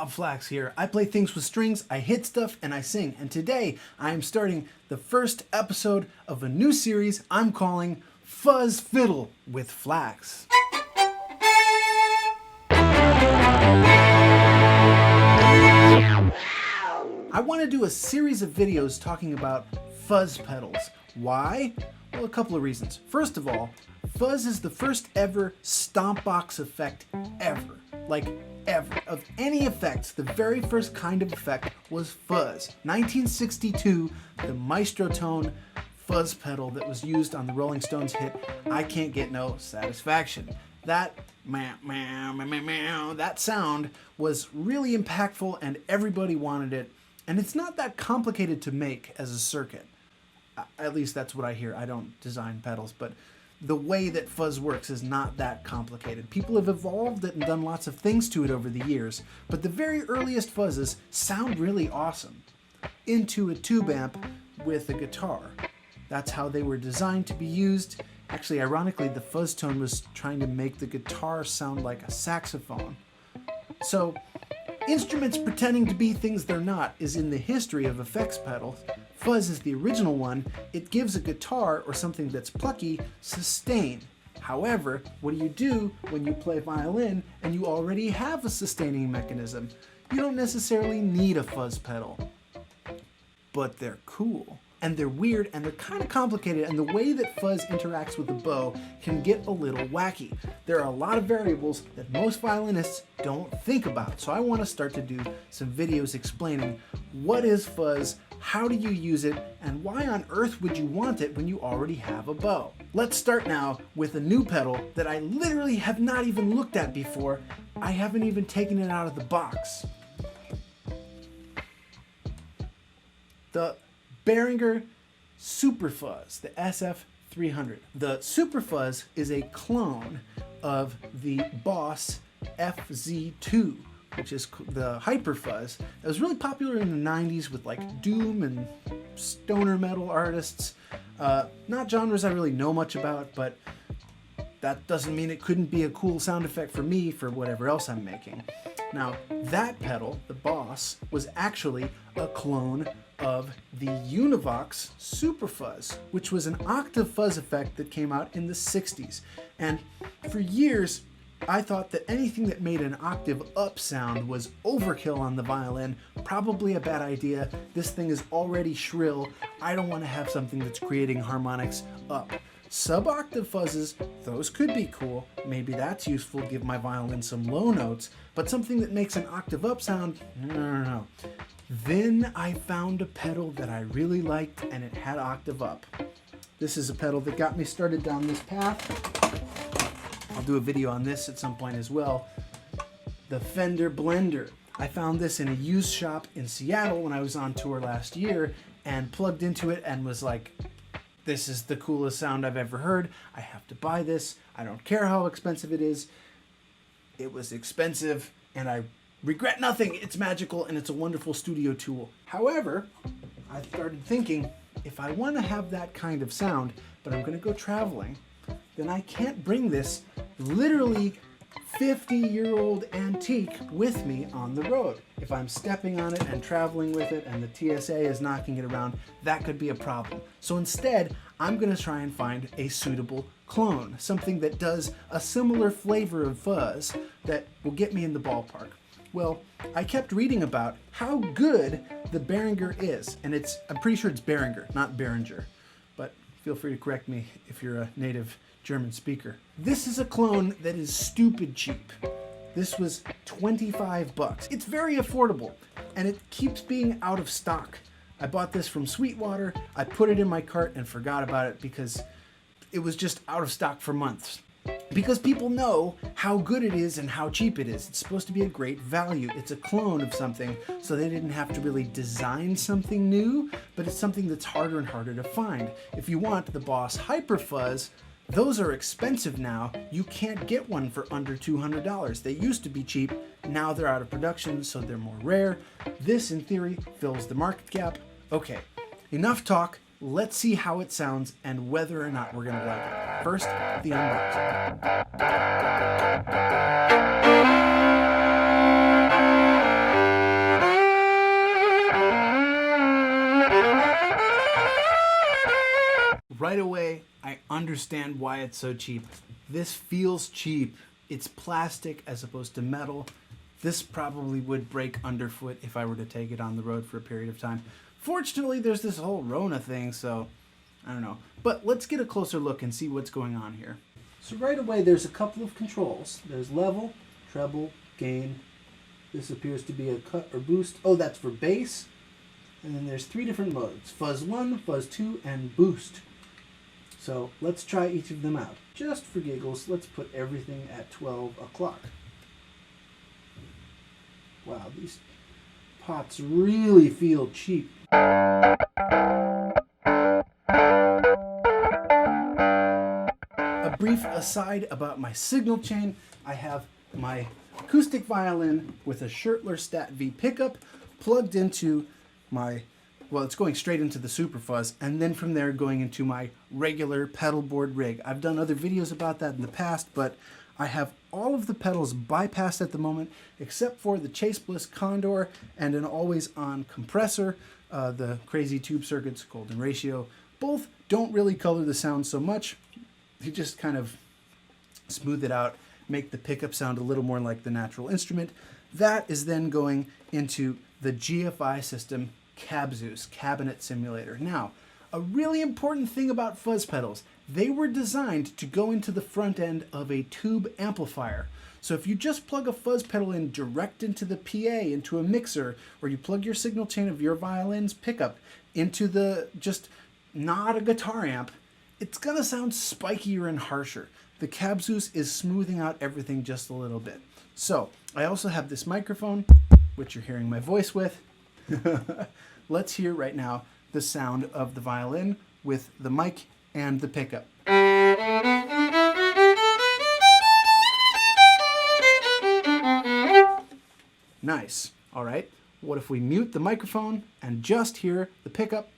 Flax here. I play things with strings, I hit stuff, and I sing. And today I am starting the first episode of a new series I'm calling Fuzz Fiddle with Flax. I want to do a series of videos talking about fuzz pedals. Why? Well, a couple of reasons. First of all, fuzz is the first ever stomp box effect ever. Like ever. Of any effects, the very first kind of effect was fuzz. 1962, the Maestro Tone fuzz pedal that was used on the Rolling Stones hit I Can't Get No Satisfaction. That that sound was really impactful and everybody wanted it. And it's not that complicated to make as a circuit. At least that's what I hear. I don't design pedals, but the way that fuzz works is not that complicated. People have evolved it and done lots of things to it over the years, but the very earliest fuzzes sound really awesome. Into a tube amp with a guitar. That's how they were designed to be used. Actually, ironically, the fuzz tone was trying to make the guitar sound like a saxophone. So, instruments pretending to be things they're not is in the history of effects pedals. Fuzz is the original one. It gives a guitar or something that's plucky sustain. However, what do you do when you play violin and you already have a sustaining mechanism? You don't necessarily need a fuzz pedal, but they're cool. And they're weird and they're kind of complicated, and the way that fuzz interacts with the bow can get a little wacky. There are a lot of variables that most violinists don't think about, so I want to start to do some videos explaining what is fuzz, how do you use it, and why on earth would you want it when you already have a bow. Let's start now with a new pedal that I literally have not even looked at before. I haven't even taken it out of the box. The Behringer Superfuzz, the SF300. The Superfuzz is a clone of the Boss FZ2, which is the Hyperfuzz. It was really popular in the 90s with like doom and stoner metal artists. Not genres I really know much about, but that doesn't mean it couldn't be a cool sound effect for me for whatever else I'm making. Now, that pedal, the Boss, was actually a clone of the Unbox Superfuzz, which was an octave fuzz effect that came out in the 60s. And for years, I thought that anything that made an octave up sound was overkill on the violin, probably a bad idea. This thing is already shrill. I don't want to have something that's creating harmonics up. Sub-octave fuzzes, those could be cool. Maybe that's useful to give my violin some low notes, but something that makes an octave up sound, no. Then I found a pedal that I really liked and it had octave up. This is a pedal that got me started down this path. I'll do a video on this at some point as well. The Fender Blender. I found this in a used shop in Seattle when I was on tour last year and plugged into it and was like, this is the coolest sound I've ever heard. I have to buy this. I don't care how expensive it is. It was expensive and I regret nothing. It's magical and it's a wonderful studio tool. However, I started thinking, if I want to have that kind of sound, but I'm going to go traveling, then I can't bring this literally 50-year-old antique with me on the road. If I'm stepping on it and traveling with it and the TSA is knocking it around, that could be a problem. So instead, I'm going to try and find a suitable clone, something that does a similar flavor of fuzz that will get me in the ballpark. Well, I kept reading about how good the Behringer is, and I'm pretty sure it's Behringer, not Behringer, but feel free to correct me if you're a native German speaker. This is a clone that is stupid cheap. This was $25. It's very affordable, and it keeps being out of stock. I bought this from Sweetwater. I put it in my cart and forgot about it because it was just out of stock for months. Because people know how good it is and how cheap it is. It's supposed to be a great value. It's a clone of something, so they didn't have to really design something new, but it's something that's harder and harder to find. If you want the Boss Hyperfuzz, those are expensive now. You can't get one for under $200. They used to be cheap. Now they're out of production, so they're more rare. This, in theory, fills the market gap. Okay, enough talk. Let's see how it sounds and whether or not we're going to like it. First, the unboxing. right away, I understand why it's so cheap. This feels cheap. It's plastic as opposed to metal. This probably would break underfoot if I were to take it on the road for a period of time. Fortunately, there's this whole Rona thing, so I don't know. But let's get a closer look and see what's going on here. So right away, there's a couple of controls. There's level, treble, gain. This appears to be a cut or boost. Oh, that's for bass. And then there's 3 different modes: Fuzz 1, Fuzz 2, and Boost. So let's try each of them out. Just for giggles, let's put everything at 12 o'clock. Wow, these pots really feel cheap. A brief aside about my signal chain. I have my acoustic violin with a Schertler Stat V pickup plugged into my, well, it's going straight into the Superfuzz, and then from there going into my regular pedal board rig. I've done other videos about that in the past, but I have all of the pedals bypassed at the moment, except for the Chase Bliss Condor and an always-on compressor, the Crazy Tube Circuits Golden Ratio. Both don't really color the sound so much. They just kind of smooth it out, make the pickup sound a little more like the natural instrument. That is then going into the GFI system CabZeus, Cabinet Simulator. Now, a really important thing about fuzz pedals, they were designed to go into the front end of a tube amplifier. So if you just plug a fuzz pedal in direct into the PA, into a mixer, or you plug your signal chain of your violin's pickup into the, just not a guitar amp, it's gonna sound spikier and harsher. The CabZeus is smoothing out everything just a little bit. So I also have this microphone, which you're hearing my voice with. Let's hear right now the sound of the violin with the mic and the pickup. Nice. All right. What if we mute the microphone and just hear the pickup?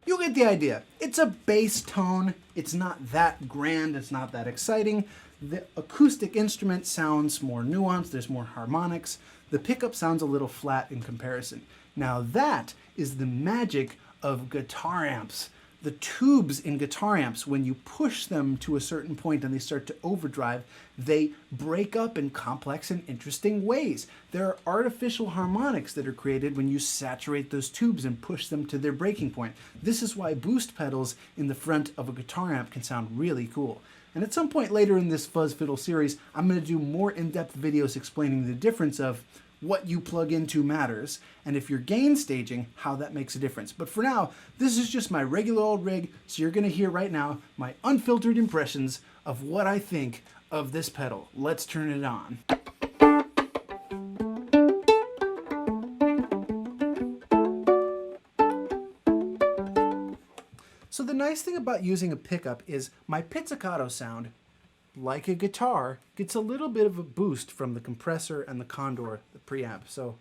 You get the idea. It's a bass tone. It's not that grand. It's not that exciting. The acoustic instrument sounds more nuanced. There's more harmonics. The pickup sounds a little flat in comparison. Now that is the magic of guitar amps. The tubes in guitar amps, when you push them to a certain point and they start to overdrive, they break up in complex and interesting ways. There are artificial harmonics that are created when you saturate those tubes and push them to their breaking point. This is why boost pedals in the front of a guitar amp can sound really cool. And at some point later in this Fuzz Fiddle series, I'm going to do more in-depth videos explaining the difference of what you plug into matters, and if you're gain staging, how that makes a difference. But for now, this is just my regular old rig, so you're gonna hear right now my unfiltered impressions of what I think of this pedal. Let's turn it on. So the nice thing about using a pickup is my pizzicato sound, like a guitar, gets a little bit of a boost from the compressor and the Condor, the preamp. So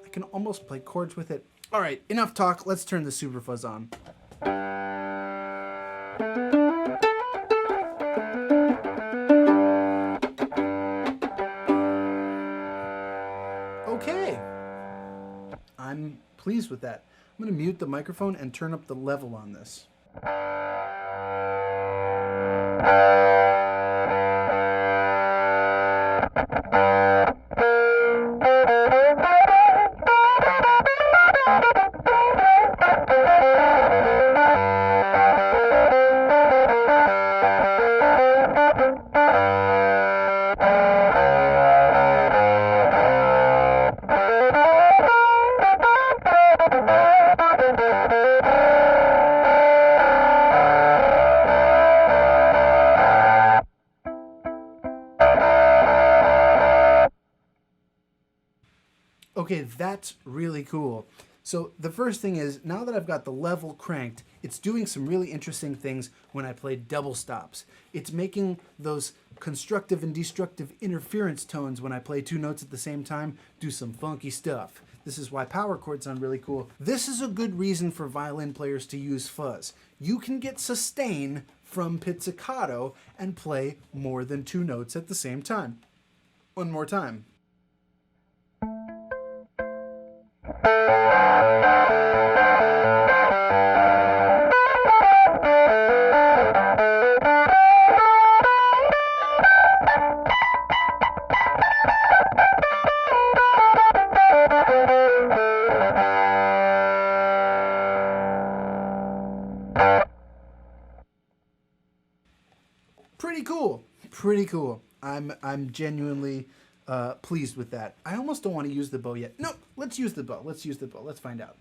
I can almost play chords with it. All right, enough talk. Let's turn the Superfuzz on. Okay, I'm pleased with that. I'm gonna mute the microphone and turn up the level on this. Okay, that's really cool. So the first thing is, now that I've got the level cranked, it's doing some really interesting things when I play double stops. It's making those constructive and destructive interference tones when I play 2 notes at the same time do some funky stuff. This is why power chords sound really cool. This is a good reason for violin players to use fuzz. You can get sustain from pizzicato and play more than 2 notes at the same time. One more time. Pretty cool. Pretty cool. I'm genuinely pleased with that. I almost don't want to use the bow yet. No, let's use the bow. Let's use the bow. Let's find out.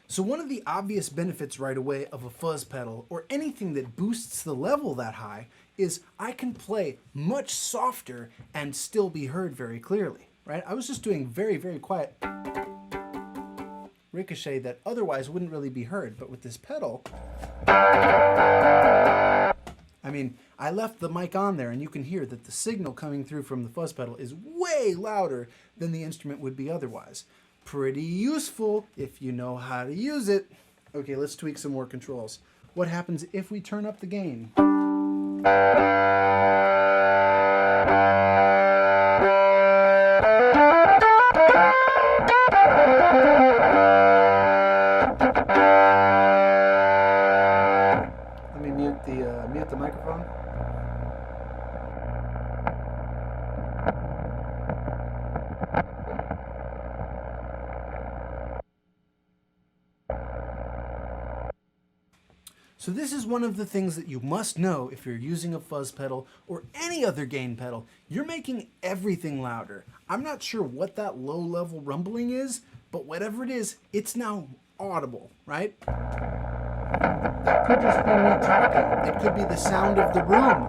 So one of the obvious benefits right away of a fuzz pedal, or anything that boosts the level that high, is I can play much softer and still be heard very clearly, right? I was just doing very, very quiet ricochet that otherwise wouldn't really be heard, but with this pedal, I mean, I left the mic on there and you can hear that the signal coming through from the fuzz pedal is way louder than the instrument would be otherwise. Pretty useful if you know how to use it. Okay, let's tweak some more controls. What happens if we turn up the gain? Let me mute the microphone. So this is one of the things that you must know if you're using a fuzz pedal or any other gain pedal. You're making everything louder. I'm not sure what that low-level rumbling is, but whatever it is, it's now audible, right? That could just be me talking. It could be the sound of the room,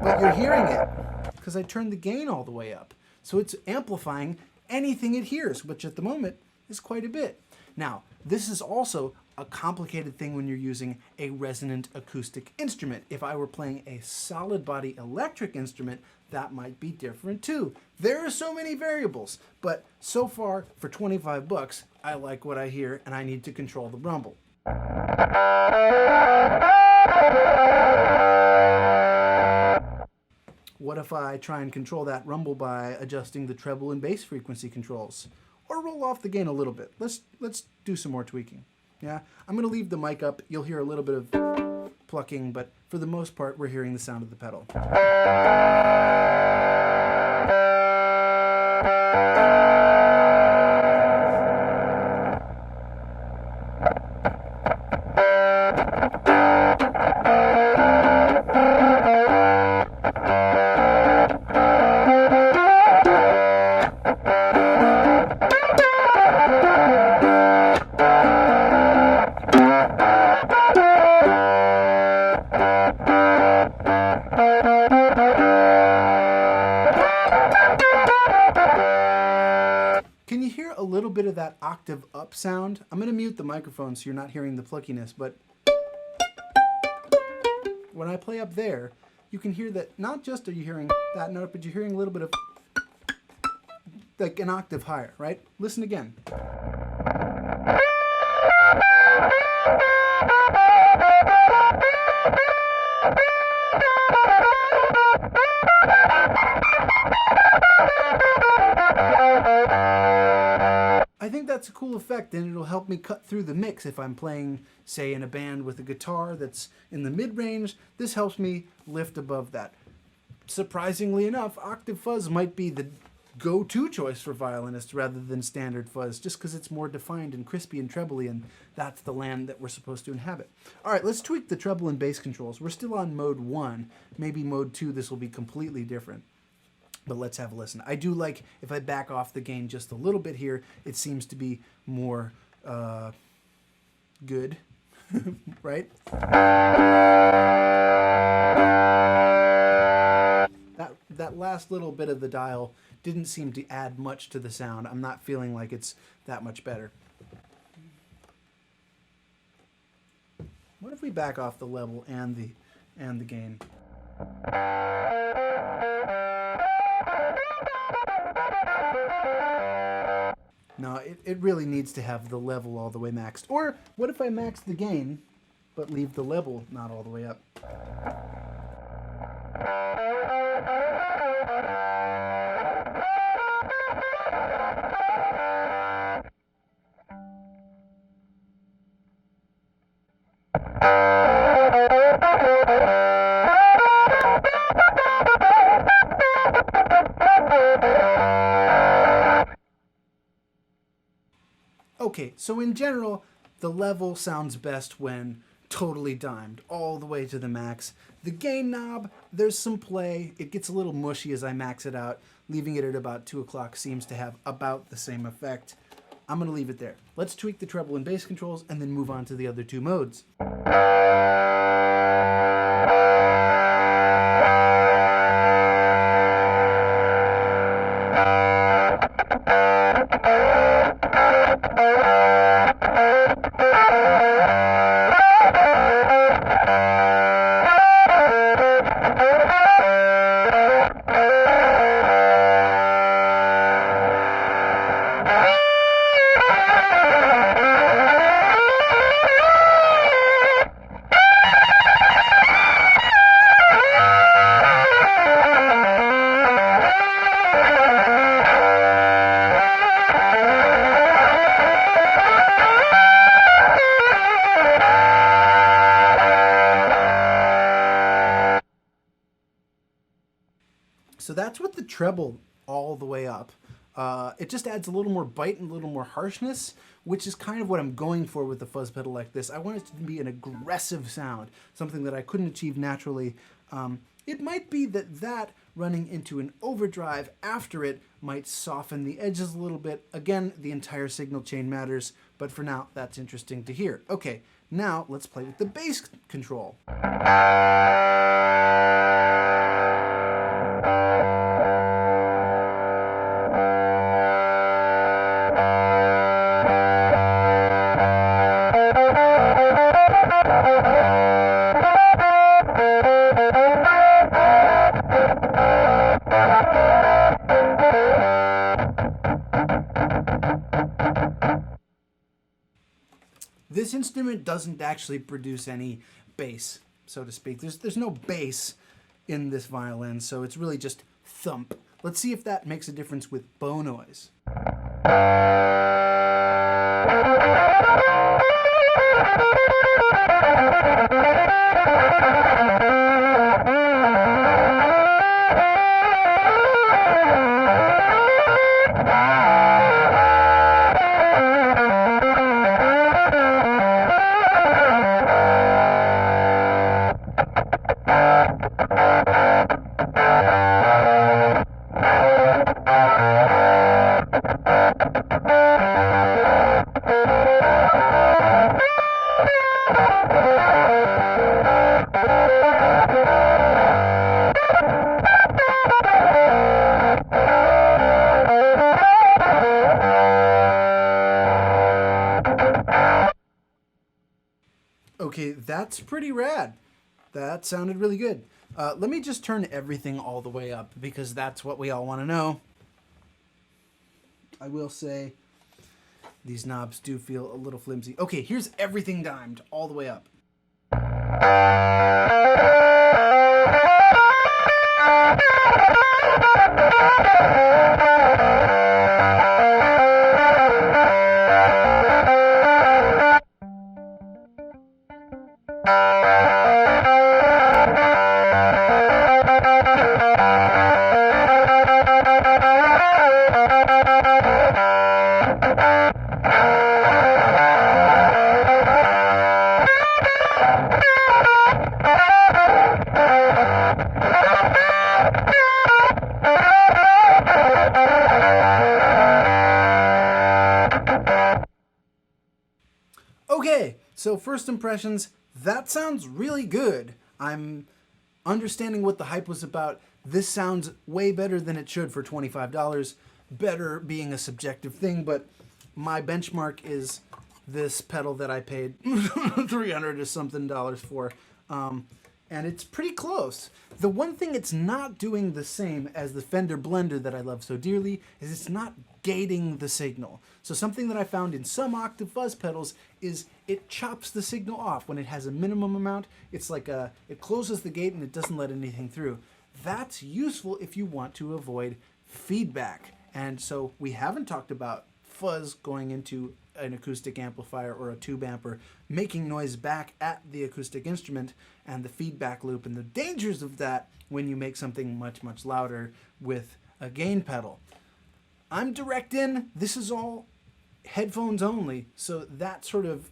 but you're hearing it because I turned the gain all the way up. So it's amplifying anything it hears, which at the moment is quite a bit. Now, this is also a complicated thing when you're using a resonant acoustic instrument. If I were playing a solid body electric instrument, that might be different too. There are so many variables, but so far for 25 bucks, I like what I hear and I need to control the rumble. What if I try and control that rumble by adjusting the treble and bass frequency controls? Or roll off the gain a little bit. Let's do some more tweaking. Yeah, I'm going to leave the mic up. You'll hear a little bit of plucking, but for the most part, we're hearing the sound of the pedal. Can you hear a little bit of that octave up sound? I'm going to mute the microphone so you're not hearing the pluckiness, but when I play up there, you can hear that not just are you hearing that note, but you're hearing a little bit of like an octave higher, right? Listen again. I think that's a cool effect, and it'll help me cut through the mix if I'm playing, say, in a band with a guitar that's in the mid-range. This helps me lift above that. Surprisingly enough, octave fuzz might be the go-to choice for violinists rather than standard fuzz, just because it's more defined and crispy and trebly, and that's the land that we're supposed to inhabit. All right, let's tweak the treble and bass controls. We're still on mode 1. Maybe mode 2, this will be completely different. But let's have a listen. I do like, if I back off the gain just a little bit here, it seems to be more good, right? That last little bit of the dial didn't seem to add much to the sound. I'm not feeling like it's that much better. What if we back off the level and the gain? No, it really needs to have the level all the way maxed. Or what if I max the gain, but leave the level not all the way up? Okay, so in general, the level sounds best when totally dimed, all the way to the max. The gain knob, there's some play. It gets a little mushy as I max it out. Leaving it at about 2 o'clock seems to have about the same effect. I'm going to leave it there. Let's tweak the treble and bass controls and then move on to the other 2 modes. So that's with the treble all the way up. It just adds a little more bite and a little more harshness, which is kind of what I'm going for with the fuzz pedal like this. I want it to be an aggressive sound, something that I couldn't achieve naturally. It might be that running into an overdrive after it might soften the edges a little bit. Again, the entire signal chain matters, but for now, that's interesting to hear. Okay, now let's play with the bass control. This instrument doesn't actually produce any bass, so to speak. There's no bass in this violin, so it's really just thump. Let's see if that makes a difference with bow noise. Okay, that's pretty rad. That sounded really good. Let me just turn everything all the way up because that's what we all want to know. I will say these knobs do feel a little flimsy. Okay, here's everything dimed all the way up. So first impressions, that sounds really good. I'm understanding what the hype was about. This sounds way better than it should for $25. Better being a subjective thing, but my benchmark is this pedal that I paid 300 or something dollars for. And it's pretty close. The one thing it's not doing the same as the Fender Blender that I love so dearly is it's not gating the signal. So something that I found in some octave fuzz pedals is it chops the signal off when it has a minimum amount. It's like it closes the gate and it doesn't let anything through. That's useful if you want to avoid feedback. And so we haven't talked about fuzz going into an acoustic amplifier or a tube amper, making noise back at the acoustic instrument, and the feedback loop and the dangers of that when you make something much, much louder with a gain pedal. I'm direct in. This is all headphones only, so that sort of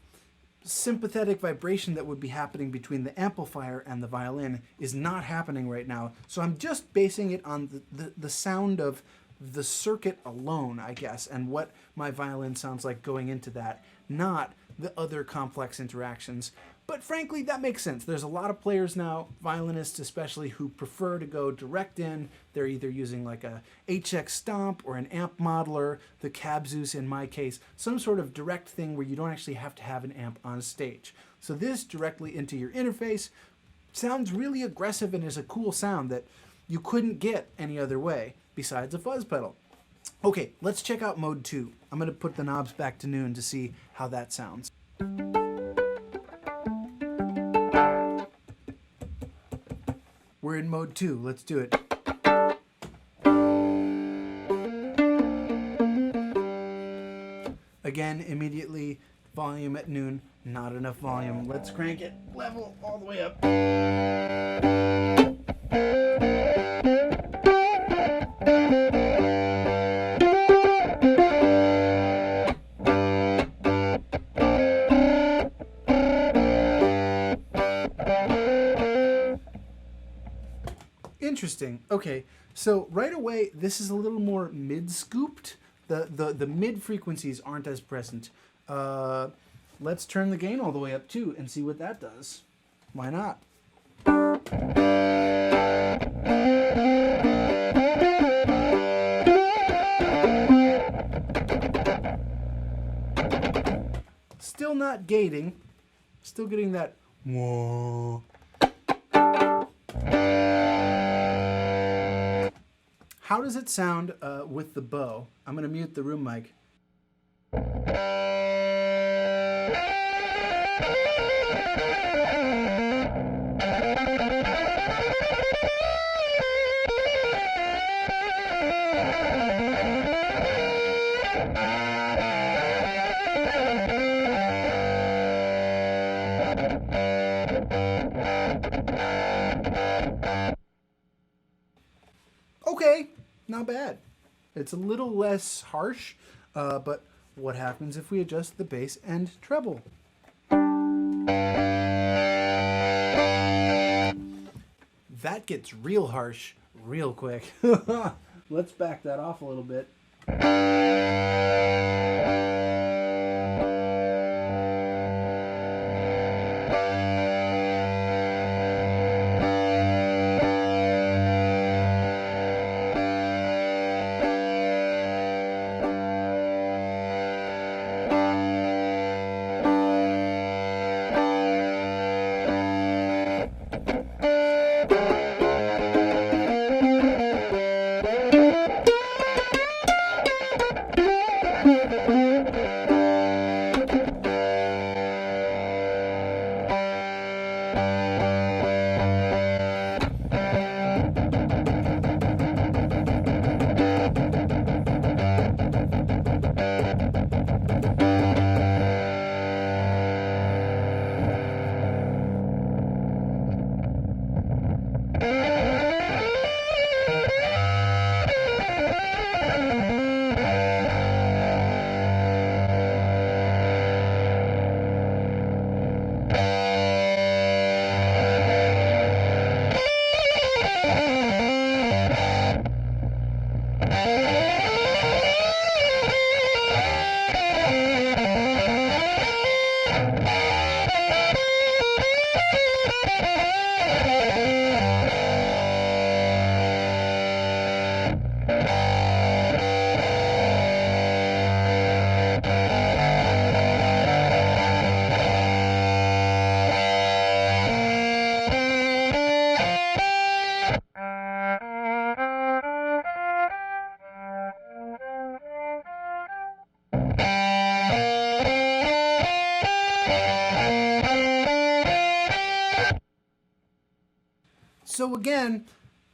sympathetic vibration that would be happening between the amplifier and the violin is not happening right now. So I'm just basing it on the sound of the circuit alone, I guess, and what my violin sounds like going into that, not the other complex interactions. But frankly, that makes sense. There's a lot of players now, violinists especially, who prefer to go direct in. They're either using like a HX Stomp or an amp modeler, the Cabzus in my case, some sort of direct thing where you don't actually have to have an amp on stage. So this directly into your interface sounds really aggressive and is a cool sound that you couldn't get any other way besides a fuzz pedal. Okay, let's check out mode 2. I'm going to put the knobs back to noon to see how that sounds. We're in mode 2. Let's do it. Again, immediately, volume at noon. Not enough volume. Let's crank it level all the way up. Interesting. Okay, so right away, this is a little more mid-scooped. The mid frequencies aren't as present. Let's turn the gain all the way up too and see what that does. Why not? Still not gating. Still getting that whoa. How does it sound with the bow? I'm going to mute the room mic. Okay, not bad. It's a little less harsh, but what happens if we adjust the bass and treble? That gets real harsh real quick. Let's back that off a little bit. again,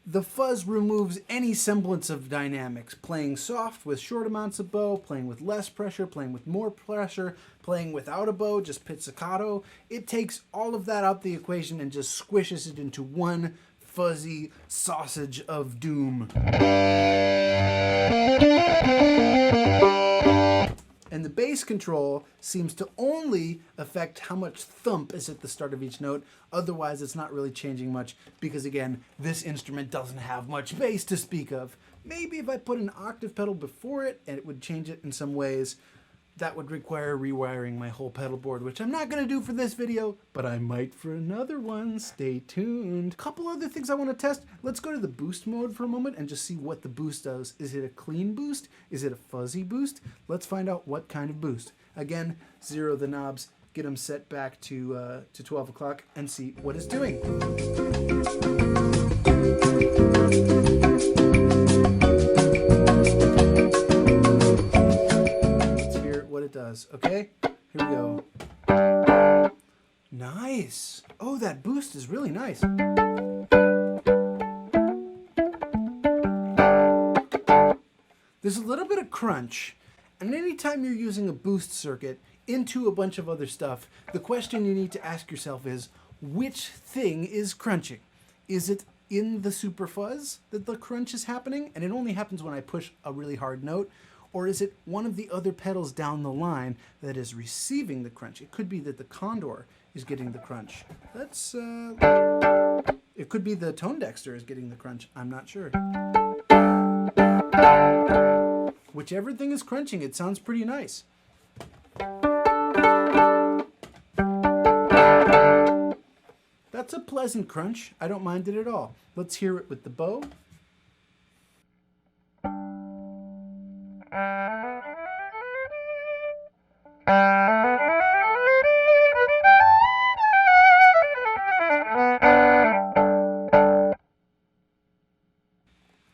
the fuzz removes any semblance of dynamics. Playing soft with short amounts of bow, playing with less pressure, playing with more pressure, playing without a bow, just pizzicato. It takes all of that out the equation and just squishes it into one fuzzy sausage of doom. And the bass control seems to only affect how much thump is at the start of each note. Otherwise, it's not really changing much because, again, this instrument doesn't have much bass to speak of. Maybe if I put an octave pedal before it, and it would change it in some ways. That would require rewiring my whole pedal board, which I'm not going to do for this video, but I might for another one. Stay tuned. Couple other things I want to test. Let's go to the boost mode for a moment and just see what the boost does. Is it a clean boost? Is it a fuzzy boost? Let's find out what kind of boost. Again, zero the knobs, get them set back to 12 o'clock and see what it's doing. It does. Okay, here we go. Nice. Oh, that boost is really nice. There's a little bit of crunch, and anytime you're using a boost circuit into a bunch of other stuff, the question you need to ask yourself is, which thing is crunching? Is it in the Superfuzz that the crunch is happening, and it only happens when I push a really hard note? Or is it one of the other pedals down the line that is receiving the crunch? It could be that the condor is getting the crunch. It could be the tone dexter is getting the crunch. I'm not sure. Whichever thing is crunching, it sounds pretty nice. That's a pleasant crunch. I don't mind it at all. Let's hear it with the bow.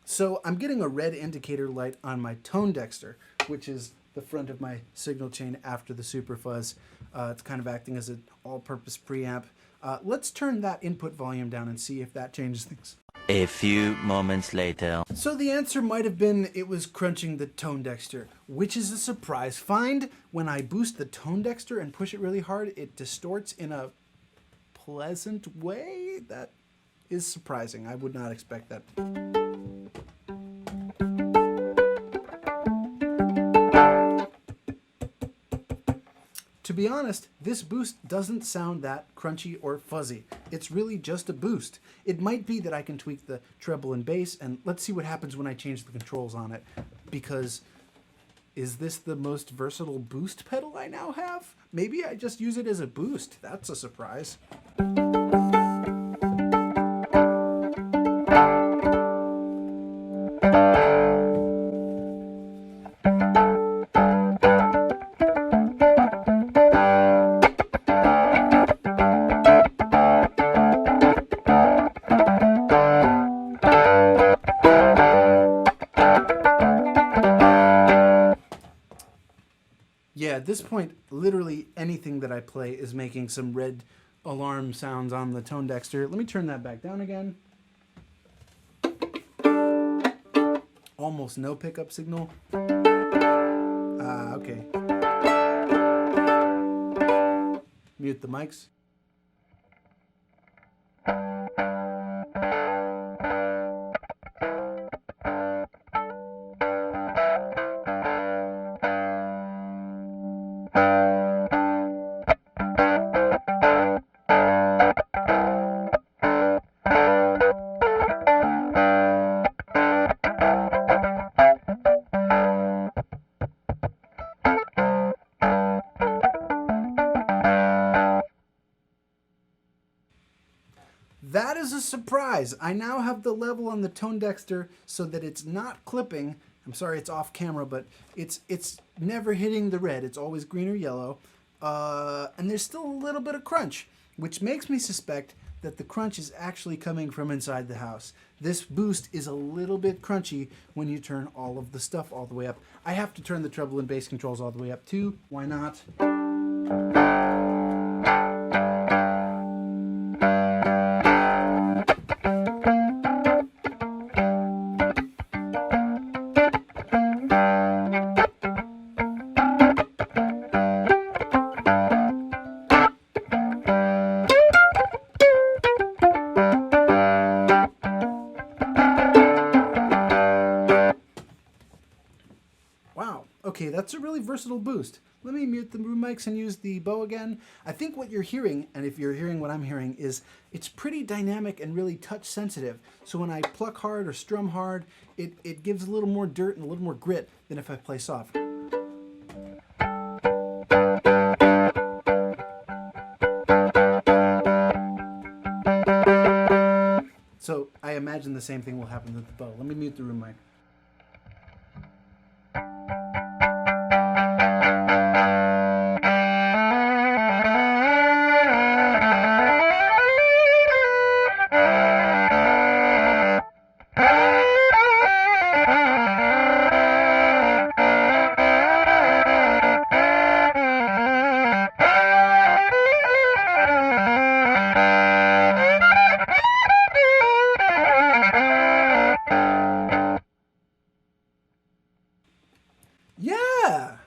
So I'm getting a red indicator light on my tone dexter, which is the front of my signal chain after the Superfuzz. It's kind of acting as an all-purpose preamp. Let's turn that input volume down and see if that changes things. A few moments later. So the answer might have been it was crunching the tone dexter, which is a surprise find. When I boost the tone dexter and push it really hard, it distorts in a pleasant way. That is surprising. I would not expect that. To be honest, this boost doesn't sound that crunchy or fuzzy. It's really just a boost. It might be that I can tweak the treble and bass, and let's see what happens when I change the controls on it. Because, is this the most versatile boost pedal I now have? Maybe I just use it as a boost. That's a surprise. Yeah, at this point, literally anything that I play is making some red alarm sounds on the tone dexter. Let me turn that back down again. Almost no pickup signal. Okay. Mute the mics. That is a surprise. I now have the level on the tone dexter so that it's not clipping. I'm sorry it's off camera, but it's never hitting the red. It's always green or yellow. And there's still a little bit of crunch, which makes me suspect that the crunch is actually coming from inside the house. This boost is a little bit crunchy when you turn all of the stuff all the way up. I have to turn the treble and bass controls all the way up too. Why not? Wow. Okay, that's a really versatile boost. Let me mute the room mics and use the bow again. I think what you're hearing, and if you're hearing what I'm hearing, is it's pretty dynamic and really touch sensitive. So when I pluck hard or strum hard, it gives a little more dirt and a little more grit than if I play soft. So I imagine the same thing will happen with the bow. Let me mute the room mic. Yeah!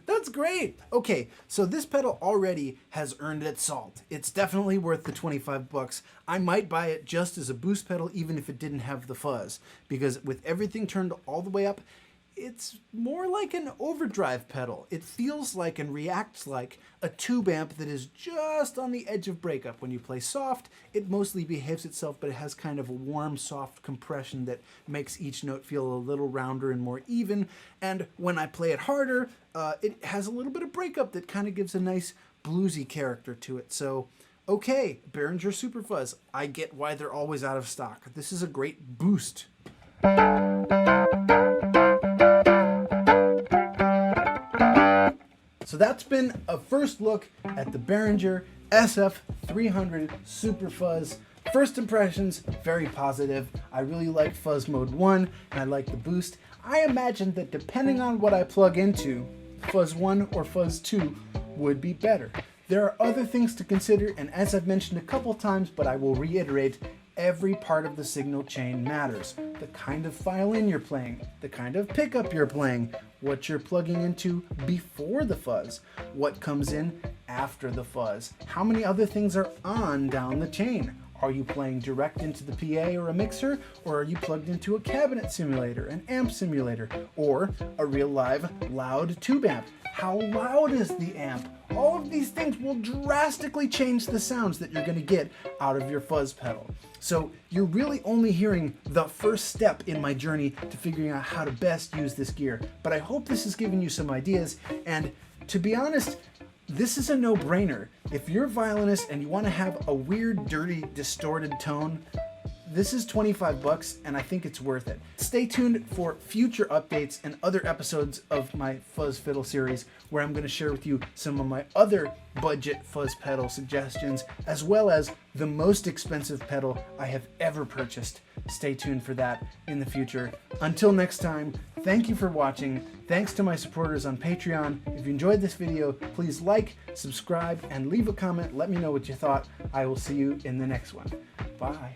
That's great! Okay, so this pedal already has earned its salt. It's definitely worth the 25 bucks. I might buy it just as a boost pedal even if it didn't have the fuzz, because with everything turned all the way up, it's more like an overdrive pedal. It feels like and reacts like a tube amp that is just on the edge of breakup. When you play soft, it mostly behaves itself, but it has kind of a warm, soft compression that makes each note feel a little rounder and more even. And when I play it harder, it has a little bit of breakup that kind of gives a nice bluesy character to it. So, okay, Behringer Superfuzz. I get why they're always out of stock. This is a great boost. So that's been a first look at the Behringer SF300 Superfuzz. First impressions, very positive. I really like Fuzz Mode 1 and I like the boost. I imagine that depending on what I plug into, Fuzz 1 or Fuzz 2 would be better. There are other things to consider, and as I've mentioned a couple times, but I will reiterate, every part of the signal chain matters. The kind of violin you're playing, the kind of pickup you're playing, what you're plugging into before the fuzz, what comes in after the fuzz, how many other things are on down the chain. Are you playing direct into the PA or a mixer, or are you plugged into a cabinet simulator, an amp simulator, or a real live loud tube amp? How loud is the amp? All of these things will drastically change the sounds that you're going to get out of your fuzz pedal. So you're really only hearing the first step in my journey to figuring out how to best use this gear. But I hope this has given you some ideas, and to be honest, this is a no-brainer. If you're a violinist and you want to have a weird, dirty, distorted tone, this is 25 bucks and I think it's worth it. Stay tuned for future updates and other episodes of my Fuzz Fiddle series where I'm going to share with you some of my other budget fuzz pedal suggestions, as well as the most expensive pedal I have ever purchased. Stay tuned for that in the future. Until next time, thank you for watching. Thanks to my supporters on Patreon. If you enjoyed this video, please like, subscribe, and leave a comment. Let me know what you thought. I will see you in the next one. Bye.